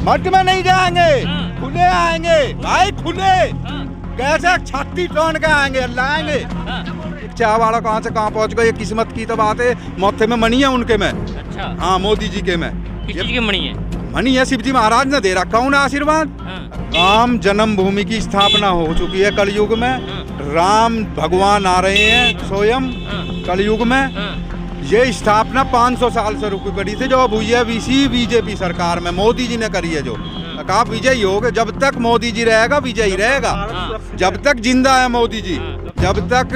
मठ में नहीं जाएंगे, खुले आएंगे भाई, खुले कैसे 36 टन के आएंगे, लाएंगे। चाय वाला कहाँ से कहाँ पहुँच गए, ये किस्मत की तो बात है। मौथे में मणि है उनके में। अच्छा हाँ, मोदी जी के में। किस चीज की मणि है? मणि है, शिव जी महाराज ने दे रखा उन्हें आशीर्वाद। राम जन्मभूमि की स्थापना हो चुकी है कलयुग में। राम भगवान आ रहे हैं स्वयं कलयुग में। ये स्थापना 500 साल से रुकी पड़ी थी, जो अब हुई है इसी बीजेपी सरकार में, मोदी जी ने करी है। जो कहा विजयी हो गए, जब तक मोदी जी रहेगा विजयी रहेगा, जब तक जिंदा है मोदी जी, जब तक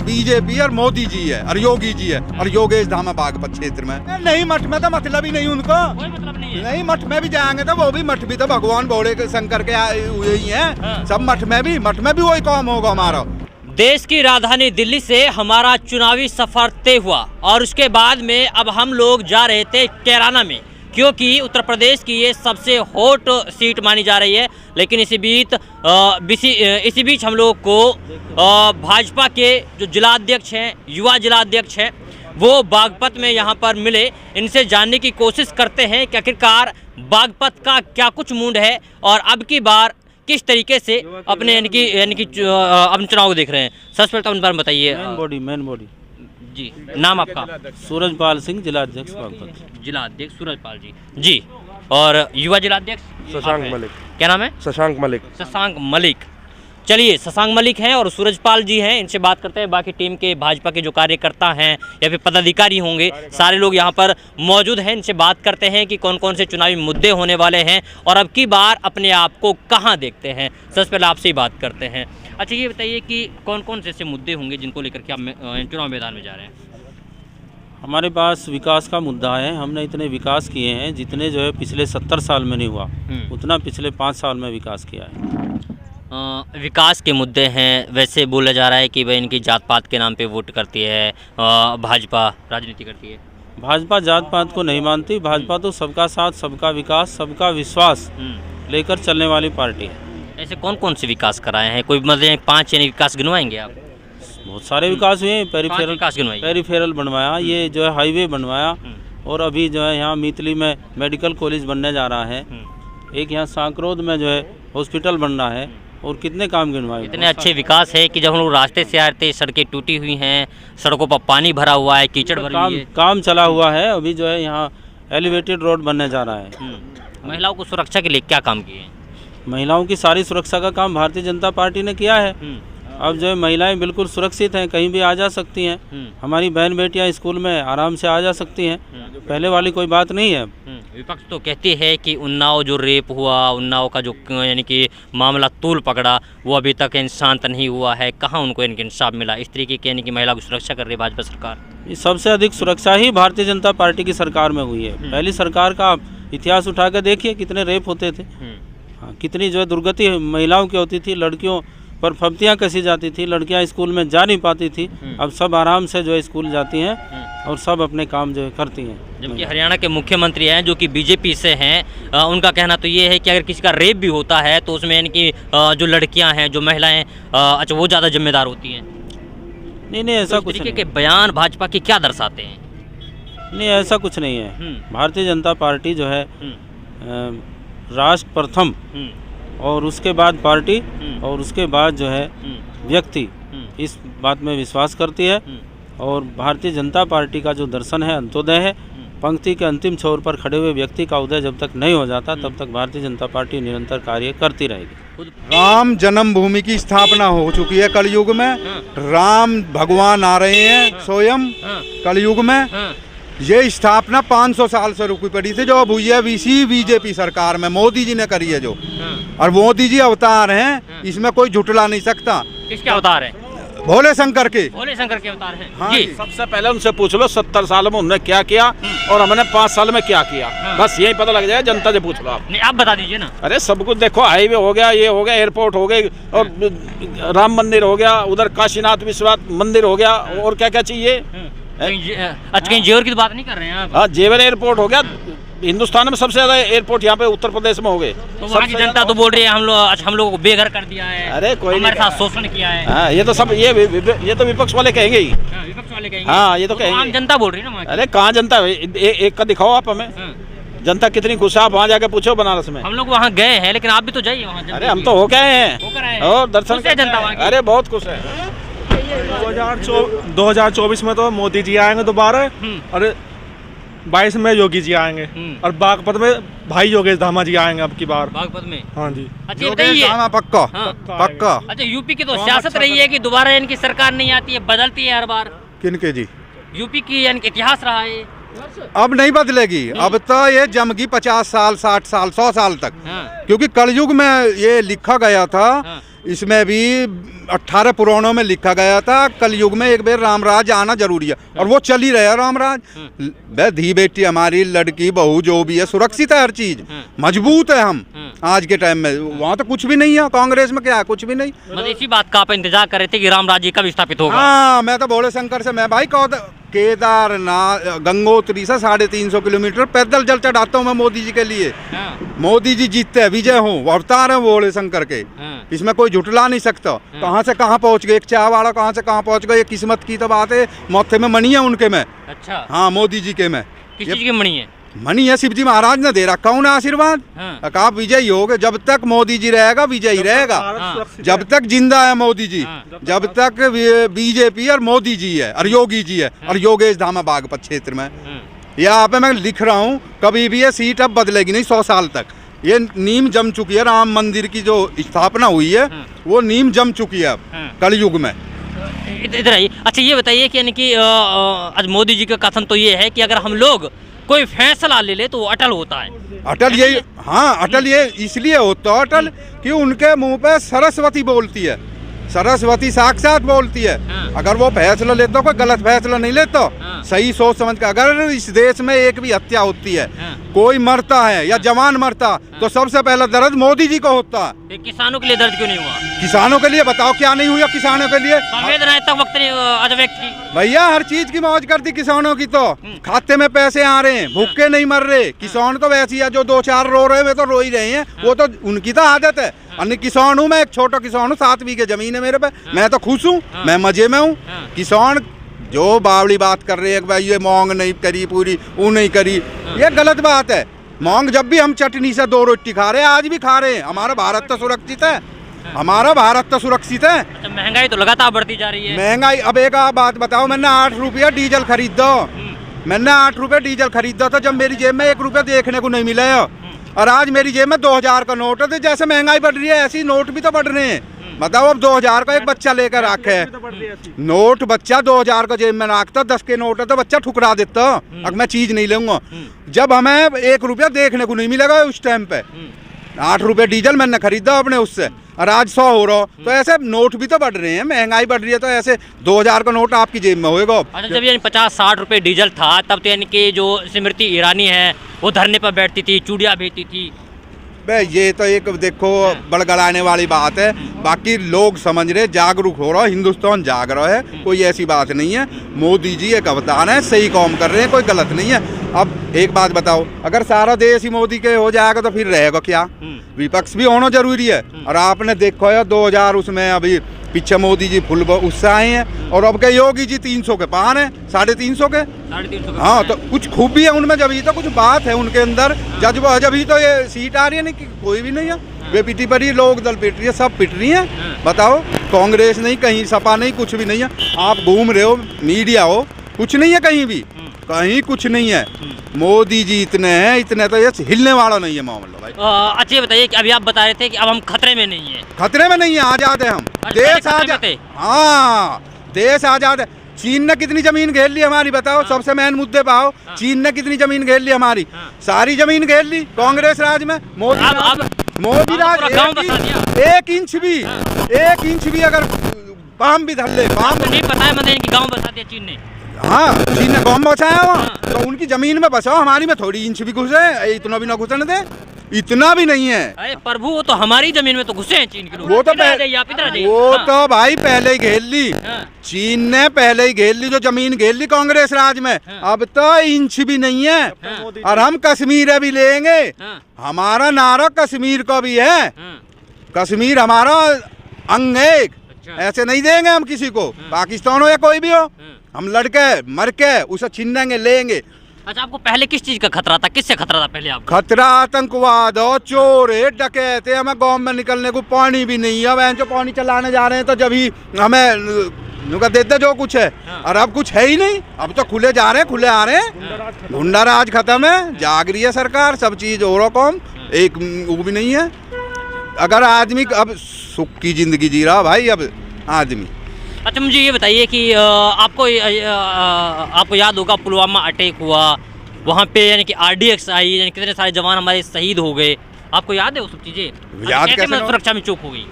बीजेपी और मोदी जी है और योगी जी है और योगेश धाम बागपत क्षेत्र में। नहीं मठ में तो मतलब ही नहीं उनको, मतलब नहीं मठ में भी जाएंगे तो वो भी मठ भी तो भगवान भोले शंकर के हुए ही हैं। सब मठ में भी वही काम होगा हमारा। देश की राजधानी दिल्ली से हमारा चुनावी सफर तय हुआ और उसके बाद में अब हम लोग जा रहे थे कैराना में, क्योंकि उत्तर प्रदेश की ये सबसे हॉट सीट मानी जा रही है। लेकिन इसी बीच हम लोग को भाजपा के जो जिलाध्यक्ष हैं, युवा जिलाध्यक्ष हैं, वो बागपत में यहाँ पर मिले। इनसे जानने की कोशिश करते हैं कि आखिरकार बागपत का क्या कुछ मूड है और अब की बार किस तरीके से अपने यानी कि अपने चुनाव को देख रहे हैं। सबसे पहले तो उन बारे में बताइए। मेन बॉडी जी, नाम आपका? सूरजपाल सिंह, जिलाध्यक्ष बागपत। जिलाध्यक्ष सूरजपाल जी। और युवा जिलाध्यक्ष? शशांक मलिक। क्या नाम है? शशांक मलिक। शशांक मलिक। चलिए, शशांक मलिक हैं और सूरजपाल जी हैं, इनसे बात करते हैं। बाकी टीम के भाजपा के जो कार्यकर्ता हैं या फिर पदाधिकारी होंगे, सारे लोग यहाँ पर मौजूद हैं। इनसे बात करते हैं कि कौन कौन से चुनावी मुद्दे होने वाले हैं और अब की बार अपने आप को कहाँ देखते हैं। सबसे पहले आपसे ही बात करते हैं। अच्छा, ये बताइए कि कौन कौन से ऐसे मुद्दे होंगे जिनको लेकर के आप चुनाव मैदान में जा रहे हैं? हमारे पास विकास का मुद्दा है। हमने इतने विकास किए हैं जितने जो है पिछले 70 साल में नहीं हुआ, उतना पिछले 5 साल में विकास किया है। विकास के मुद्दे हैं। वैसे बोला जा रहा है कि भाई इनकी जात पात के नाम पे वोट करती है, भाजपा राजनीति करती है। भाजपा जात पात को नहीं मानती। भाजपा तो सबका साथ, सबका विकास, सबका विश्वास लेकर चलने वाली पार्टी है। ऐसे कौन कौन से विकास कराए हैं? कोई मतलब 5 यानी विकास गिनवाएंगे आप? बहुत सारे विकास हुए हैं। पेरीफेरल बनवाया, ये जो है हाईवे बनवाया, और अभी जो है यहाँ मीतली में मेडिकल कॉलेज बनने जा रहा है। एक यहाँ सांकरोद में जो है हॉस्पिटल बन रहा है, और कितने काम गिनवाए। इतने अच्छे विकास है कि जब हम लोग रास्ते से आ रहे थे, सड़कें टूटी हुई हैं, सड़कों पर पानी भरा हुआ है, कीचड़ भरी हुई है। काम चला हुआ है। अभी जो है यहाँ एलिवेटेड रोड बनने जा रहा है। महिलाओं को सुरक्षा के लिए क्या काम किए हैं? महिलाओं की सारी सुरक्षा का काम भारतीय जनता पार्टी ने किया है। अब जो है महिलाएं बिल्कुल सुरक्षित हैं, कहीं भी आ जा सकती हैं। हमारी बहन बेटियां स्कूल में आराम से आ जा सकती हैं। पहले वाली कोई बात नहीं है। विपक्ष तो कहती है कि उन्नाव जो रेप हुआ, उन्नाव का जो यानी कि मामला तूल पकड़ा, वो अभी तक शांत नहीं हुआ है। कहाँ उनको इनके इंसाफ मिला? इस तरीके की यानी कि महिला की सुरक्षा कर रही है भाजपा सरकार। सबसे अधिक सुरक्षा ही भारतीय जनता पार्टी की सरकार में हुई है। पहली सरकार का इतिहास उठा कर देखिए, कितने रेप होते थे, कितनी जो है दुर्गति महिलाओं की होती थी, लड़कियों पर फब्तियाँ कसी जाती थी, लड़कियां स्कूल में जा नहीं पाती थी। अब सब आराम से जो है स्कूल जाती हैं और सब अपने काम जो है करती हैं। जबकि हरियाणा के मुख्यमंत्री हैं जो कि बीजेपी से हैं, उनका कहना तो ये है कि अगर किसी का रेप भी होता है तो उसमें यानी कि जो लड़कियां हैं, जो महिलाएं, अच्छा वो ज़्यादा जिम्मेदार होती हैं। नहीं, ऐसा कुछ तरीके के बयान भाजपा के क्या दर्शाते हैं? नहीं, ऐसा कुछ नहीं है। भारतीय जनता पार्टी जो है राष्ट्र प्रथम, और उसके बाद पार्टी, और उसके बाद जो है व्यक्ति, इस बात में विश्वास करती है। और भारतीय जनता पार्टी का जो दर्शन है अंत्योदय है। पंक्ति के अंतिम छोर पर खड़े हुए व्यक्ति का उदय जब तक नहीं हो जाता, तब तक भारतीय जनता पार्टी निरंतर कार्य करती रहेगी। राम जन्मभूमि की स्थापना हो चुकी है कलयुग में। राम भगवान आ रहे हैं स्वयं कलयुग में। ये स्थापना 500 साल से रुकी पड़ी थी, जो अब हुई है इसी बीजेपी सरकार में, मोदी जी ने करी है जो। और मोदी जी अवतार हैं, इसमें कोई झुटला नहीं सकता। किसके अवतार हैं? भोले शंकर के अवतार हैं। हाँ जी। सबसे पहले उनसे पूछ लो 70 साल में उन्होंने क्या किया और हमने 5 साल में क्या किया। बस यही पता लग जाए, जनता से पूछ लो आप। नहीं, आप बता दीजिए ना। अरे सब कुछ देखो, हाईवे हो गया, ये हो गया, एयरपोर्ट हो गई, और राम मंदिर हो गया, उधर काशीनाथ विश्वनाथ मंदिर हो गया, और क्या क्या चाहिए। अच्छा, कहीं जेवर की तो बात नहीं कर रहे हैं आप? हाँ, जेवर एयरपोर्ट हो गया। हिंदुस्तान में सबसे ज्यादा एयरपोर्ट यहाँ पे उत्तर प्रदेश में हो गए। तो वहाँ की जनता तो बोल रही है हम लोगों को बेघर कर दिया है। अरे कोई हमारे साथ शोषण किया है। हाँ, ये तो सब ये तो विपक्ष वाले कहेंगे ही। विपक्ष वाले कहेंगे। हाँ, ये तो कहेंगे। आम जनता बोल रही है ना। अरे कहाँ जनता है? एक का दिखाओ आप हमें। जनता कितनी खुश है, आप वहाँ जाके पूछो बनारस में। हम लोग वहाँ गए हैं, लेकिन आप भी तो जाइए वहाँ। अरे हम तो होके आए हैं होकर आए हैं। और दर्शन खुश है जनता वहाँ की? अरे बहुत खुश है। 2024 में तो मोदी जी आएंगे दोबारा, और 22 में योगी जी आएंगे, और बागपत में भाई योगेश धामा जी आएंगे अब की बार। बागपत में? हाँ जी। अच्छा, ये बताइए। हाँ, पक्का हाँ। पक्का। अच्छा, यूपी की तो सियासत रही है कि दोबारा इनकी सरकार नहीं आती है, बदलती है हर बार। किनके जी? यूपी की यानी कि इतिहास रहा है। अब नहीं बदलेगी, अब तो ये जमगी 50 साल 60 साल 100 साल तक। हाँ। क्योंकि कलयुग में ये लिखा गया था, हाँ। इसमें भी 18 पुराणों में लिखा गया था कलयुग में एक बार रामराज आना जरूरी है, और वो चल ही रहा रामराज। वह धी बेटी हमारी, लड़की बहू जो भी है, सुरक्षित है, हर चीज मजबूत है। हम आज के टाइम में वहाँ तो कुछ भी नहीं है, कांग्रेस में क्या है, कुछ भी नहीं। मतलब इसी बात का आप इंतजार कर रहे थे कि राम राज्य कब स्थापित होगा? हाँ, मैं तो भोले शंकर से, मैं भाई केदारनाथ गंगोत्री से 350 किलोमीटर पैदल जल चढ़ाता हूँ मैं मोदी जी के लिए। हाँ। मोदी जी जीतते हैं, विजय हो, अवतार है भोले शंकर के। हाँ। इसमें कोई झुटला नहीं सकता। कहाँ से कहाँ पहुँच गए, एक चाय वाला कहाँ से कहाँ पहुँच गए, ये किस्मत की तो बात है। मौथे में मणि है उनके में। अच्छा। हाँ, मोदी जी के में किस चीज की मणि है? मणि है, शिव जी महाराज ने दे रखा उन्हें आशीर्वाद। हाँ। आप विजयी होगे, जब तक मोदी जी रहेगा विजयी रहेगा। हाँ। जब तक जिंदा है मोदी जी, हाँ। जब तक बीजेपी और मोदी जी है और योगी जी है और योगेश धामा बागपत क्षेत्र में। यहाँ पे मैं लिख रहा हूँ, कभी भी ये सीट अब बदलेगी नहीं 100 साल तक। ये नींव जम चुकी है, राम मंदिर की जो स्थापना हुई है वो नींव जम चुकी है अब कलयुग में। इधर आइए। अच्छा, ये बताइए कि यानी कि आज मोदी जी का कथन तो ये है कि अगर हम लोग कोई फैसला ले ले तो वो अटल होता है। अटल ये, हाँ अटल ये इसलिए होता है अटल कि उनके मुंह पे सरस्वती बोलती है, सरस्वती साक्षात बोलती है। हाँ। अगर वो फैसला लेता, कोई गलत फैसला नहीं लेता, हाँ। सही सोच समझ कर। अगर इस देश में एक भी हत्या होती है, हाँ। कोई मरता है या जवान मरता, तो सबसे पहला दर्द मोदी जी को होता है। ये किसानों के लिए दर्द क्यों नहीं हुआ? किसानों के लिए बताओ क्या नहीं हुआ किसानों के लिए? संवेदनाएं तक वक्त नहीं आज व्यक्त की। भैया हर चीज की मौज कर दी किसानों की, तो खाते में पैसे आ रहे हैं, भूखे नहीं मर रहे। किसान तो वैसे ही है, जो 2-4 रो रहे हैं वे तो रो ही रहे हैं, वो तो उनकी तो आदत है। अन्य किसान हूँ मैं, एक छोटा किसान हूँ, 7 बीघे जमीन है मेरे पे, मैं तो खुश हूँ, मैं मजे में हूँ। किसान जो बावड़ी बात कर रहे हैं, भाई ये मांग नहीं करी पूरी, वो नहीं करी, ये गलत बात है। मांग जब भी हम चटनी से 2 रोटी खा रहे हैं, आज भी खा रहे हैं। हमारा भारत तो सुरक्षित है, हमारा भारत तो सुरक्षित है। अच्छा, महंगाई तो लगातार बढ़ती जा रही है। महंगाई, अब एक बात बताओ, मैंने 8 रुपया डीजल खरीद दो, मैंने 8 रुपये डीजल खरीदा था जब मेरी जेब में 1 रुपया देखने को नहीं मिला है, और आज मेरी जेब में 2000 का नोट है। तो जैसे महंगाई बढ़ रही है ऐसे ही नोट भी तो बढ़ रहे हैं। बताओ, अब 2000 का एक बच्चा लेकर रखे नोट, बच्चा 2000 का जेब में रखता, 10 के नोट है तो बच्चा ठुकरा देता, अब मैं चीज नहीं लूंगा। जब हमें 1 रुपया देखने को नहीं मिलेगा उस टाइम पे, 8 रुपये डीजल मैंने खरीदा अपने उससे, और आज 100 हो रहा। तो ऐसे नोट भी तो बढ़ रहे हैं, महंगाई बढ़ रही है, तो ऐसे 2000 का नोट आपकी जेब में होएगा। अच्छा, जब यानी 50-60 रुपए डीजल था, तब तो यानी कि जो स्मृति ईरानी है वो धरने पर बैठती थी, चूड़ियाँ भेजती थी। भाई ये तो एक देखो बड़गड़ाने वाली बात है। बाकी लोग समझ रहे, जागरूक हो रहा, हिंदुस्तान जाग रहा है, कोई ऐसी बात नहीं है। मोदी जी एक अवतार है, सही काम कर रहे हैं, कोई गलत नहीं है। अब एक बात बताओ, अगर सारा देश ही मोदी के हो जाएगा तो फिर रहेगा क्या? विपक्ष भी होना जरूरी है। और आपने देखो यार 2000 उसमें अभी पीछे मोदी जी फुल उससे आए हैं, और अब के योगी जी 300 के पार हैं, 350 के। 350 हाँ, तो कुछ खूबी है उनमें, जब ही तो कुछ बात है उनके अंदर, जज्बा, जब ही तो ये सीट आ रही है। नहीं कि कोई भी नहीं है, वे पिटी पड़ी, लोक दल पिट रही है, सब पिट रही है। बताओ, कांग्रेस नहीं, कहीं सपा नहीं, कुछ भी नहीं है। आप घूम रहे हो, मीडिया हो, कुछ नहीं है कहीं भी, कहीं कुछ नहीं है। मोदी जी इतने हैं, इतने तो ये हिलने वाला नहीं है मामला भाई। अच्छा, ये बताइए कि अभी आप बता रहे थे कि अब हम खतरे में नहीं है। खतरे में नहीं है, आजाद है हम, देश आजाद। हाँ, देश आजाद है। चीन ने कितनी जमीन घेर ली हमारी, बताओ? सबसे मेन मुद्दे पे आओ। चीन ने कितनी जमीन घेर ली हमारी? सारी जमीन घेर ली कांग्रेस राज में। मोदी राज 1 इंच भी अगर पाम भी धर ले, पाम नहीं पता है, मतलब गाँव बसा दिया चीन ने। हाँ, चीन ने गाँव बसाया हो, तो उनकी जमीन में बसाओ, हमारी में थोड़ी इंच भी घुसे, इतना भी ना घुसने दे, इतना भी नहीं है। अरे प्रभु, वो तो हमारी जमीन में तो घुसे हैं चीन के लोग। वो तो हाँ। भाई पहले ही घेर ली। हाँ। चीन ने पहले ही घेर ली, जो जमीन घेर ली कांग्रेस राज में। हाँ। अब तो इंच भी नहीं है। हाँ। और हम कश्मीर भी लेंगे। हाँ। हमारा नारा कश्मीर का भी है। हाँ। कश्मीर हमारा अंग है। अच्छा। ऐसे नहीं देंगे हम किसी को, पाकिस्तान हो या कोई भी हो। हम लड़के मर के उसे छीनेंगे, लेंगे। अच्छा, आपको पहले किस चीज का खतरा था, किससे खतरा था पहले आपको? खतरा आतंकवाद और चोर है, डकैत है, हमें गांव में निकलने को पानी भी नहीं है। वह जो पानी चलाने जा रहे हैं तो जब ही हमें नुका देते जो कुछ है। और अब कुछ है ही नहीं, अब तो खुले जा रहे हैं, खुले आ रहे हैं। गुंडा राज खत्म है, जाग रही है सरकार, सब चीज हो रहा कौम, एक वो भी नहीं है। अगर आदमी अब सुख की जिंदगी जी रहा भाई अब आदमी। अच्छा, मुझे ये बताइए कि आपको याद होगा पुलवामा अटैक हुआ, वहाँ पे यानी कि RDX आई, यानी कितने सारे जवान हमारे शहीद हो गए, आपको याद है वो सब चीज़ें? याद कैसे कैसे मतलब ना? सुरक्षा में चूक हो गई?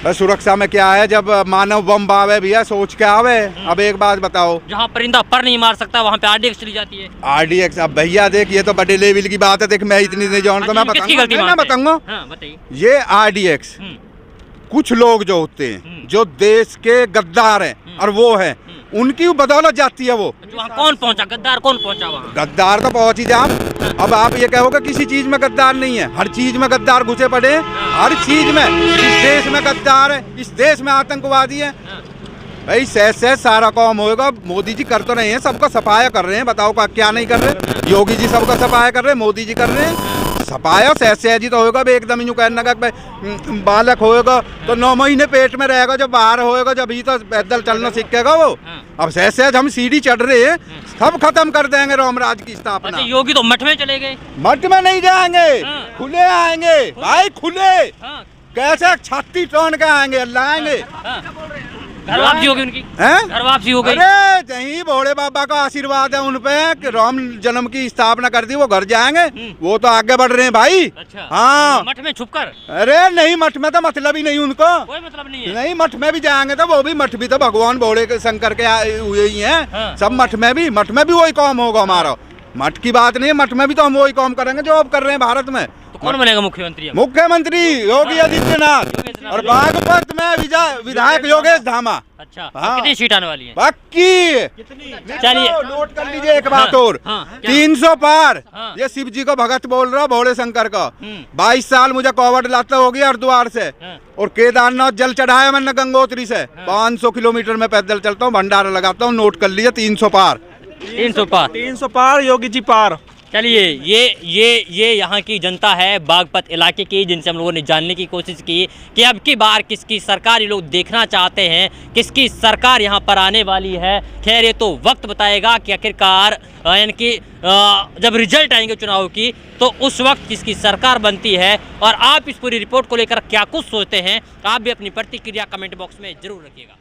बस सुरक्षा में क्या है, जब मानव बम आवे भैया सोच के आवे। अब एक बात बताओ, जहाँ परिंदा पर नहीं मार सकता वहाँ पे RDX चली जाती है। RDX अब भैया देख, ये तो बड़े लेवल की बात है। देख मैं इतनी नहीं जानता, मैं किसकी गलती बताऊंगा, मैं मानते हैं? बताऊंगा। हाँ, बताइए। ये RDX कुछ लोग जो होते हैं जो देश के गद्दार हैं और वो है, उनकी बदौलत जाती है वो। वहाँ कौन पहुँचा, गद्दार कौन पहुँचा वहाँ? गद्दार तो पहुंच ही जाम। अब आप ये कहोगे किसी चीज में गद्दार नहीं है, हर चीज में गद्दार घुसे पड़े, हर चीज में। इस देश में गद्दार है, इस देश में आतंकवादी है भाई। सहज सारा काम होएगा। मोदी जी कर तो रहे हैं, सबका सफाया कर रहे हैं, बताओ का क्या नहीं कर रहे? योगी जी सबका सफाया कर रहे हैं, मोदी जी कर रहे हैं सफाया। सहज ही तो होगा भाई, एकदम यूँ कहने का बालक होएगा तो 9 महीने पेट में रहेगा, जब बाहर होएगा जब ही तो पैदल चलना सीखेगा वो। अब सहज हम सीढ़ी चढ़ रहे हैं, सब खत्म कर देंगे रामराज की स्थापना। अच्छा, योगी तो मठ में चले गए। मठ में नहीं जाएंगे, खुले आएंगे भाई, खुले। हाँ। कैसे छाती टोन के आएंगे, अल्लाह आएंगे। घर वापसी होगी उनकी, हैं? घर वापसी हो गई। अरे नहीं, भोले बाबा का आशीर्वाद है उन पे कि राम जन्म की स्थापना कर दी, वो घर जाएंगे। वो तो आगे बढ़ रहे हैं भाई। अच्छा, हाँ, मठ में छुपकर? अरे नहीं, मठ में तो मतलब ही नहीं उनको, कोई मतलब नहीं है। नहीं। मठ में भी जाएंगे तो वो भी मठ भी तो भगवान भोले के शंकर के हुए ही हैं। हाँ। सब मठ में भी वही काम होगा हमारा। मठ की बात नहीं है, मठ में भी तो हम वही काम करेंगे जो अब कर रहे हैं भारत में। तो कौन बनेगा मुख्यमंत्री अब? मुख्यमंत्री योगी आदित्यनाथ और बागपत में विधायक योगेश धामा। अच्छा, हाँ। कितनी सीट आने वाली है? पक्की। चलिए, नोट कर लीजिए एक बात और। हाँ, क्या? 300 पार। हाँ। ये शिव जी को भगत बोल रहा, भोले शंकर का। 22 साल मुझे कोविड लाता हो गया हरिद्वार से, हाँ। और केदारनाथ जल चढ़ाया मैंने गंगोत्री से। 500 किलोमीटर में पैदल चलता हूँ, भंडारा लगाता हूँ। नोट कर लीजिए 300 पार। 300 पार। 300 पार, योगी जी पार। चलिए, ये यहाँ की जनता है बागपत इलाके की, जिनसे हम लोगों ने जानने की कोशिश की कि अब की बार किसकी सरकार ये लोग देखना चाहते हैं, किसकी सरकार यहाँ पर आने वाली है। खैर, ये तो वक्त बताएगा कि आखिरकार यानी कि जब रिजल्ट आएंगे चुनाव की तो उस वक्त किसकी सरकार बनती है। और आप इस पूरी रिपोर्ट को लेकर क्या कुछ सोचते हैं, आप भी अपनी प्रतिक्रिया कमेंट बॉक्स में जरूर रखिएगा।